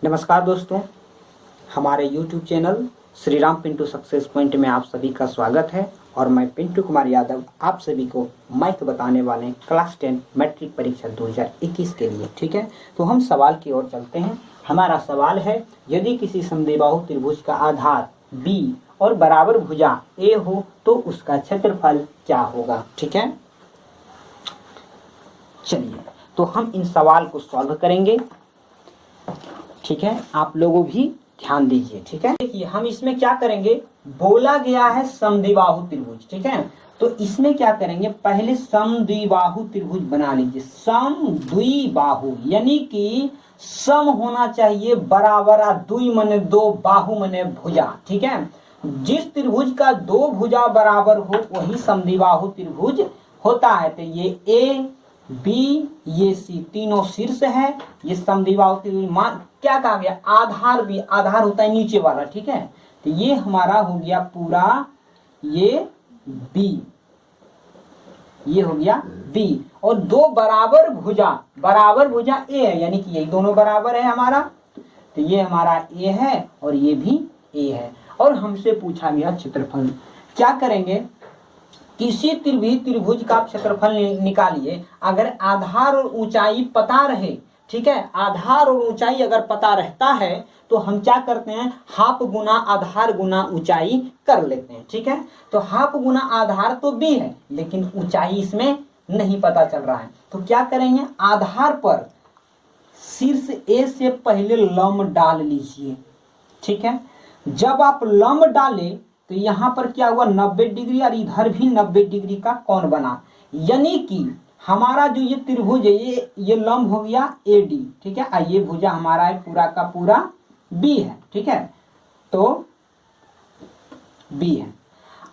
नमस्कार दोस्तों, हमारे YouTube channel Shri Ram Pintu success point में आप सभी का स्वागत है। और मैं पिंटू कुमार यादव आप सभी को मैथ बताने वाले हैं क्लास 10 मैट्रिक परीक्षा 2021 के लिए। ठीक है, तो हम सवाल की ओर चलते हैं। हमारा सवाल है, यदि किसी समद्विबाहु त्रिभुज का आधार B और बराबर भुजा A हो तो उसका क्षेत्रफल क्या होगा। ठीक है, चलिए तो हम इन सवाल को सॉल्व करेंगे। ठीक है, आप लोगों भी ध्यान दीजिए। ठीक है, देखिए हम इसमें क्या करेंगे, बोला गया है समद्विबाहु त्रिभुज। ठीक है, तो इसमें क्या करेंगे, पहले समद्विबाहु त्रिभुज बना लीजिए। समद्विबाहु यानी कि सम होना चाहिए बराबर, द्वि मने दो, बाहु मने भुजा। ठीक है, जिस त्रिभुज का दो भुजा बराबर हो वही समद्विबाहु त्रिभुज होता है। तो ये ए बी ये सी तीनों शीर्ष है, ये समद्विबाहु त्रिभुज। मान क्या कहा गया, आधार भी, आधार होता है नीचे वाला। ठीक है, तो ये हमारा हो गया पूरा, ये बी, ये हो गया बी। और दो बराबर भुजा ए है, यानी कि यही दोनों बराबर है हमारा। तो ये हमारा ए है और ये भी ए है। और हमसे पूछा गया क्षेत्रफल। क्या करेंगे, किसी त्रिभुज का क्षेत्रफल निकालिए। अगर आधार और ऊंचाई पता रहे, ठीक है, आधार और ऊंचाई अगर पता रहता है तो हम क्या करते हैं, हाफ गुना आधार गुना ऊंचाई कर लेते हैं। ठीक है, तो हाफ गुना आधार तो b है लेकिन ऊंचाई इसमें नहीं पता चल रहा है। तो क्या करेंगे, आधार पर शीर्ष a से पहले लंब डाल लीजिए। ठीक है, जब आप लंब डाले तो यहाँ पर क्या हुआ, 90 डिग्री, और इधर भी 90 डिग्री का कोण बना। यानी कि हमारा जो ये त्रिभुज है, ये लंब हो गया AD। ठीक है, और ये भुजा हमारा है पूरा का पूरा B है। ठीक है, तो B है।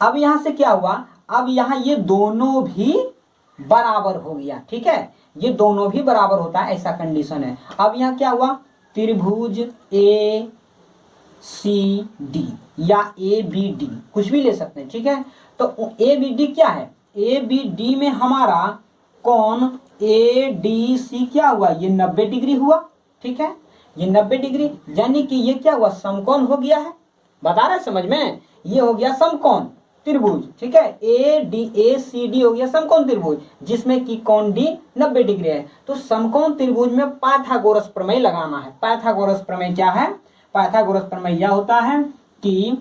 अब यहां से क्या हुआ, अब यहाँ ये दोनों भी बराबर हो गया। ठीक है, ये दोनों भी बराबर होता है, ऐसा कंडीशन है। अब यहाँ क्या हुआ, त्रिभुज ACD या ABD कुछ भी ले सकते हैं। ठीक है, तो ABD क्या है, ABD में हमारा कोण ADC क्या हुआ, ये 90 डिग्री हुआ। ठीक है, ये 90 डिग्री, यानी कि ये क्या हुआ, समकोण हो गया है। बता रहे समझ में, ये हो गया समकोण त्रिभुज। ठीक है, ACD हो गया समकोण त्रिभुज, जिसमें कि कोण D 90 डिग्री है। तो समकोण त्रिभुज में पाइथागोरस प्रमेय लगाना है। पाइथागोरस प्रमेय क्या है, पाइथागोरस प्रमेय यह होता है कि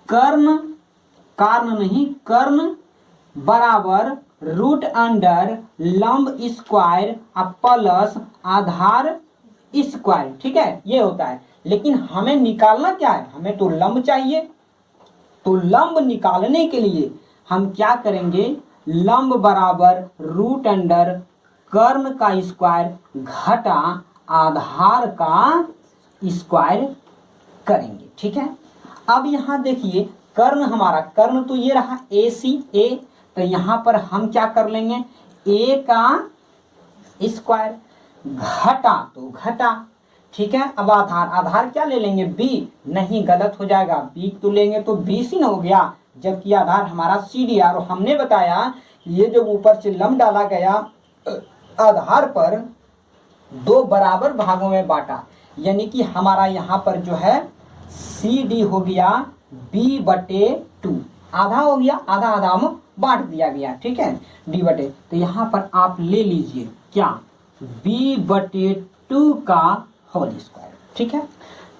कर्ण बराबर रूट अंडर लंब स्क्वायर प्लस आधार स्क्वायर। ठीक है, ये होता है। लेकिन हमें निकालना क्या है, हमें तो लंब चाहिए। तो लंब निकालने के लिए हम क्या करेंगे, लंब बराबर रूट अंडर कर्ण का स्क्वायर घटा आधार का स्क्वायर करेंगे। ठीक है, अब यहां देखिए कर्ण, हमारा कर्ण तो ये रहा AC A, तो यहां पर हम क्या कर लेंगे, A का स्क्वायर घटा तो घटा। ठीक है, अब आधार क्या ले लेंगे, B, नहीं गलत हो जाएगा, B तो लेंगे तो BC न हो गया, जबकि आधार हमारा CD। और हमने बताया ये जो ऊपर से लंब डाला गया आधार पर दो बराबर भागों में बांटा, यानी कि हमारा यहाँ पर जो है CD हो गया B/2, आधा हो गया, आधा आधा हम बांट दिया गया। ठीक है, D/, तो यहाँ पर आप ले लीजिए क्या, B/2 का होल स्क्वायर। ठीक है,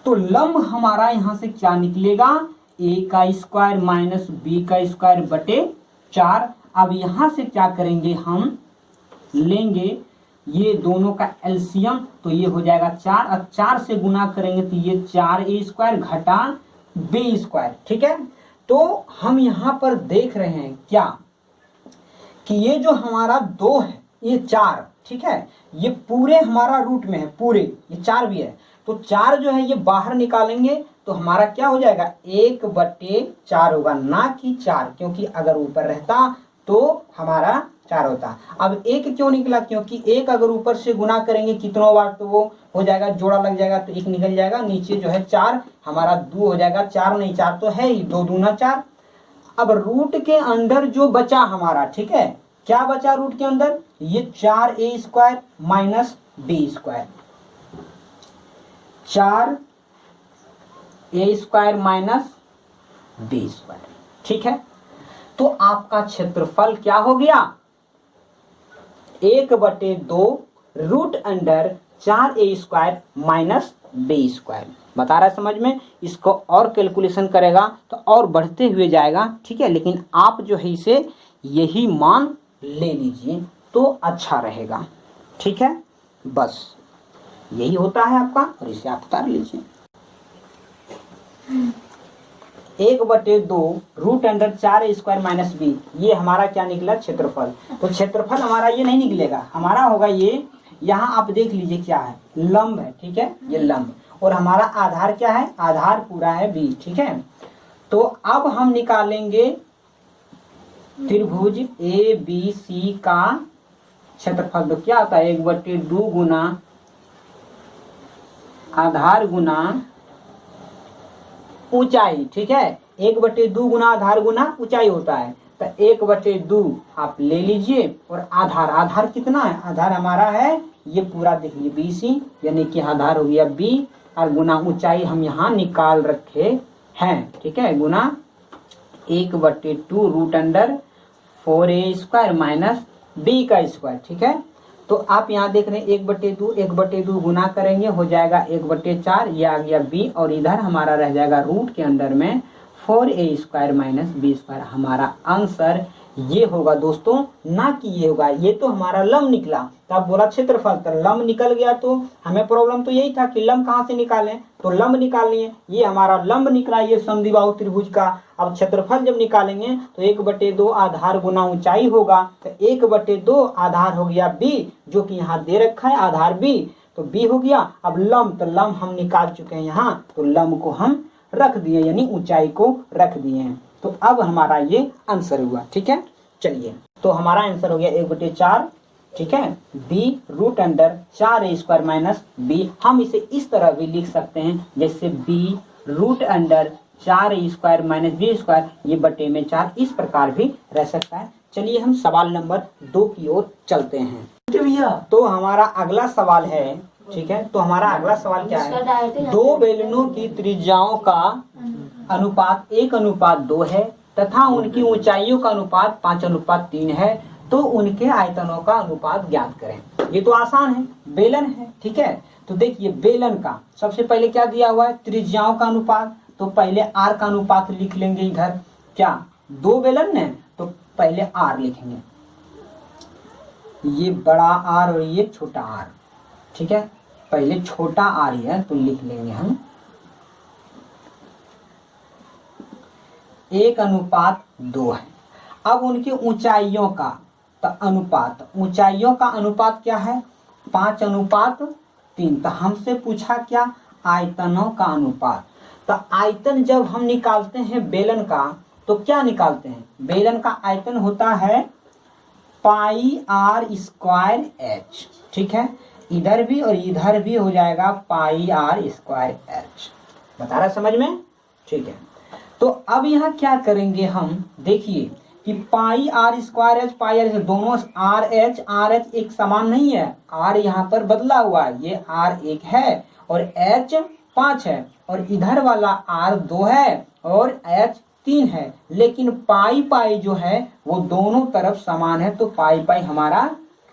तो लंब हमारा यहाँ से क्या निकलेगा, A का स्क्वायर माइनस B का स्क्वायर बटे 4। अब यहाँ से क्या करेंगे, हम लेंगे ये दोनों का एलसीएम, तो ये हो जाएगा 4। अब 4 से गुना करेंगे तो ये 4A स्क्वायर घटा B स्क्वायर। ठीक है, तो हम यहाँ पर देख रहे हैं क्या कि ये जो हमारा 2 है ये 4, ठीक है, ये पूरे हमारा रूट में है, पूरे ये 4 भी है। तो 4 जो है ये बाहर निकालेंगे तो हमारा क्या हो जाएगा, 1/4 होगा, ना कि 4, क्योंकि अगर ऊपर रहता तो हमारा 4 होता। अब 1 क्यों निकला, क्योंकि 1 अगर ऊपर से गुना करेंगे कितनों बार तो वो हो जाएगा, जोड़ा लग जाएगा तो 1 निकल जाएगा, नीचे जो है 4 हमारा 2 हो जाएगा, 4 नहीं 4 तो है ही, 2 दूना 4। अब रूट के अंदर जो बचा हमारा, ठीक है, क्या बचा रूट के अंदर, ये 4A square minus B square. 4a² minus b²। ठीक है, तो आपका क्षेत्रफल क्या हो गया, 1/2 root under 4a² minus b²। बता रहा है समझ में। इसको और कैलकुलेशन करेगा तो और बढ़ते हुए जाएगा। ठीक है, लेकिन आप जो है इसे यही मान ले लीजिए तो अच्छा रहेगा। ठीक है, बस यही होता है आपका, और इसे आप उतार लीजिए। 1/2 root under 4a² minus b, ये हमारा क्या निकला, क्षेत्रफल। तो क्षेत्रफल हमारा ये नहीं निकलेगा, हमारा होगा ये, यहाँ आप देख लीजिए क्या है, लंब है। ठीक है, ये लंब, और हमारा आधार क्या है, आधार पूरा है b। ठीक है, तो अब हम निकालेंगे त्रिभुज ABC का क्षेत्रफल। तो क्या आता है, 1/2 गुना आधार गुना ऊंचाई। ठीक है, 1/2 गुना आधार गुना ऊंचाई होता है, तो 1/2 आप ले लीजिए, और आधार, आधार कितना है, आधार हमारा है ये पूरा देखिए BC, यानी कि आधार हो गया B, और गुना ऊंचाई हम यहाँ निकाल रखे हैं। ठीक है, गुना 1/2 root under 4a² minus b²। ठीक है, तो आप यहाँ देख रहे हैं 1/2 गुना करेंगे हो जाएगा 1/4, ये आ गया b, और इधर हमारा रह जाएगा रूट के अंडर में 4a² माइनस b²। हमारा आंसर ये होगा दोस्तों, ना कि ये होगा। ये तो हमारा लंब निकला, तो आप बोला क्षेत्रफल, तो लंब निकल गया, तो हमें प्रॉब्लम तो यही था कि लंब कहाँ से निकालें, तो लंब निकाल लिए। ये हमारा लंब निकला, ये समद्विबाहु त्रिभुज का। अब क्षेत्रफल जब निकालेंगे तो 1/2 आधार गुना ऊंचाई होगा, तो 1/2 आधार हो गया b, जो कि यहाँ दे रखा है आधार b, तो b हो गया। अब लंब, तो लंब हम निकाल चुके हैं यहाँ, तो लंब को हम रख दिए, यानी ऊंचाई को रख दिए हैं। तो अब हमारा ये आंसर हुआ। ठीक है, चलिए, तो हमारा आंसर हो गया 1/4। ठीक है, b root under 4a² minus b। हम इसे इस तरह भी लिख सकते हैं जैसे b root under 4a² minus b², ये बटे में 4, इस प्रकार भी रह सकता है। चलिए हम सवाल नंबर 2 की ओर चलते हैं। तो हमारा अगला सवाल है, ठीक है, तो हमारा अगला सवाल क्या है, दो बेलनों की त्रिज्याओं का अनुपात 1:2 है तथा उनकी ऊंचाइयों का अनुपात 5:3 है, तो उनके आयतनों का अनुपात ज्ञात करें। ये तो आसान है, बेलन है। ठीक है, तो देखिए बेलन का सबसे पहले क्या दिया हुआ है, त्रिज्याओं का अनुपात, तो पहले r का अनुपात लिख लेंगे इधर। क्या, दो बेलन है तो पहले r लिखेंगे, ये बड़ा R और ये छोटा r। ठीक है, पहले छोटा r है तो लिख लेंगे हम 1:2 है। अब उनकी ऊंचाइयों का अनुपात, ऊंचाइयों का अनुपात क्या है, 5:3। तो हमसे पूछा क्या, आयतनों का अनुपात। तो आयतन जब हम निकालते हैं बेलन का, तो क्या निकालते हैं, बेलन का आयतन होता है πr²h। ठीक है, इधर भी और इधर भी हो जाएगा πr²h। बता रहा समझ में। ठीक है, तो अब यहाँ क्या करेंगे हम, देखिए कि πr²h, πr दोनों RH एक समान नहीं है, r यहाँ पर बदला हुआ है, ये r 1 है और h 5 है, और इधर वाला r 2 है और h 3 है, लेकिन पाई जो है वो दोनों तरफ समान है, तो पाई हमारा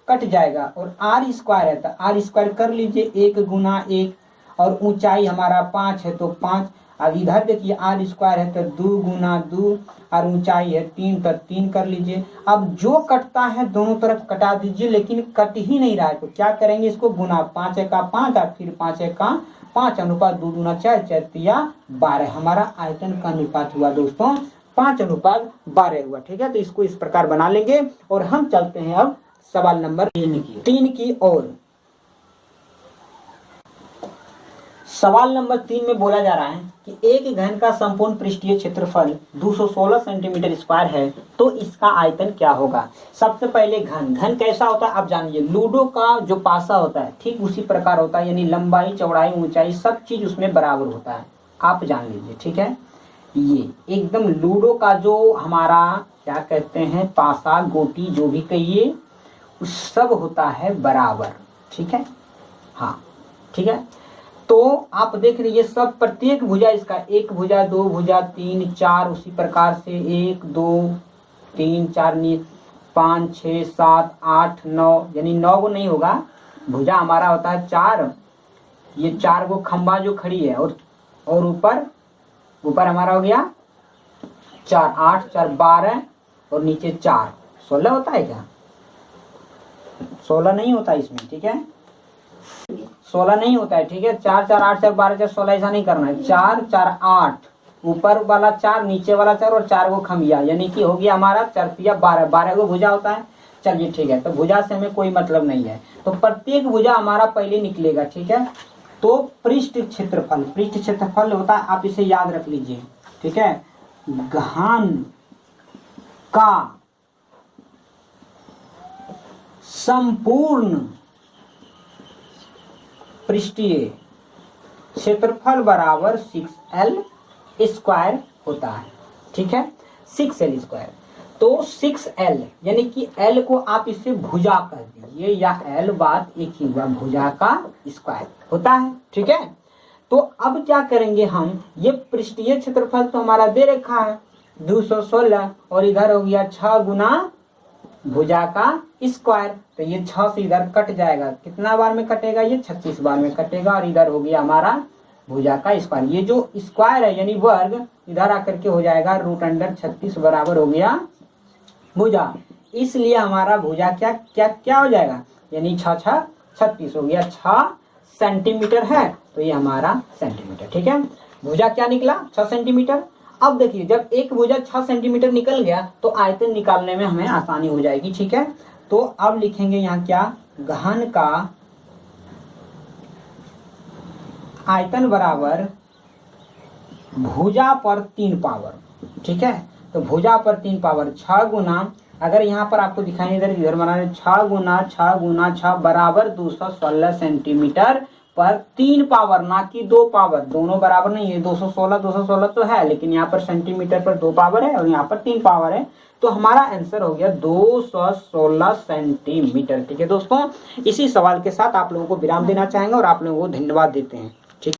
कट जाएगा, और r² है तो r² कर लीजिए 1 × 1, और ऊंचाई हमारा 5 है तो 5। अब इधर देखिए r² है तो 2 × 2, और ऊंचाई है 3 तो 3 कर लीजिए। अब जो कटता है दोनों तरफ कटा दीजिए, लेकिन कट ही नहीं रहा है, तो क्या करेंगे, इसको गुना 5 × 5 और फिर 5 × 5 अनुपात 2 × 4, 4 × 12। हमारा आयतन का अनुपात हुआ दोस्तों 5:12 हुआ। ठीक है, तो इसको इस प्रकार बना लेंगे, और हम चलते हैं अब सवाल नंबर 3 की ओर। सवाल नंबर 3 में बोला जा रहा है कि एक घन का संपूर्ण पृष्ठीय क्षेत्रफल 216 सेंटीमीटर स्क्वायर है, तो इसका आयतन क्या होगा। सबसे पहले घन कैसा होता है आप जानिए, लूडो का जो पासा होता है ठीक उसी प्रकार होता है, यानी लंबाई चौड़ाई ऊंचाई सब चीज उसमें बराबर होता है, आप जान लीजिए। ठीक है, ये एकदम लूडो का जो हमारा क्या कहते हैं पासा गोटी जो भी कहिए सब होता है बराबर। ठीक है, हाँ ठीक है, तो आप देख रहे ये सब प्रत्येक भुजा इसका, एक भुजा, दो भुजा, 3 4, उसी प्रकार से 1 2 3 4 5 6 7 8 9, यानी 9 को नहीं होगा, भुजा हमारा होता है 4, ये 4 को खंबा जो खड़ी है, और ऊपर हमारा हो गया 4 8 4 12 और नीचे 4 16 होता है क्या? 16 नहीं होता इसमें, ठीक है, 16 नहीं होता है, ठीक है। 4 4 8 4 12 4 16 ऐसा नहीं करना है, 4 4 8, ऊपर वाला 4 नीचे वाला 4 और 4 को खमिया, यानी कि हो गया हमारा 4 तिया 12, 12 को भुजा होता है। चलिए ठीक है, तो भुजा से हमें कोई मतलब नहीं है, तो प्रत्येक भुजा हमारा पहले निकलेगा, ठीक है। तो पृष्ठ क्षेत्रफल होता है, आप इसे याद रख लीजिए, ठीक है, घन का संपूर्ण पृष्ठीय क्षेत्रफल बराबर 6L स्क्वायर होता है, ठीक है, 6L स्क्वायर। तो 6L यानी कि L को आप इससे भुजा कर दीजिए, या L बात एक ही हुआ, भुजा का स्क्वायर होता है, ठीक है। तो अब क्या करेंगे हम, ये पृष्ठीय क्षेत्रफल तो हमारा दे रखा है 216, और इधर हो गया 6 गुना भुजा का स्क्वायर, तो ये 6 से इधर कट जाएगा, कितना बार में कटेगा, ये 36 बार में कटेगा, और इधर हो गया हमारा भुजा का स्क्वायर। ये जो स्क्वायर है यानी वर्ग, इधर आकर के हो जाएगा √36 बराबर हो गया भुजा, इसलिए हमारा भुजा क्या क्या क्या हो जाएगा, यानी 6 6 36 हो गया, 6 सेंटीमीटर है, तो ये हमारा सेंटीमीटर, ठीक है। भुजा क्या निकला, 6 सेंटीमीटर। अब देखिए जब एक भुजा 6 सेंटीमीटर निकल गया तो आयतन निकालने में हमें आसानी हो जाएगी, ठीक है। तो अब लिखेंगे यहाँ क्या, घन का आयतन बराबर भुजा पर 3 पावर, ठीक है। तो भुजा पर 3 पावर 6 गुना, अगर यहाँ पर आपको दिखाई इधर बना रहे 6 गुना 6 गुना 6 बराबर 216 सेंटीमीटर पर 3 पावर, ना कि 2 पावर, दोनों बराबर नहीं है, 216 तो है, लेकिन यहाँ पर सेंटीमीटर पर 2 पावर है और यहाँ पर 3 पावर है, तो हमारा आंसर हो गया 216 सेंटीमीटर, ठीक है दोस्तों। इसी सवाल के साथ आप लोगों को विराम देना चाहेंगे और आप लोगों को धन्यवाद देते हैं।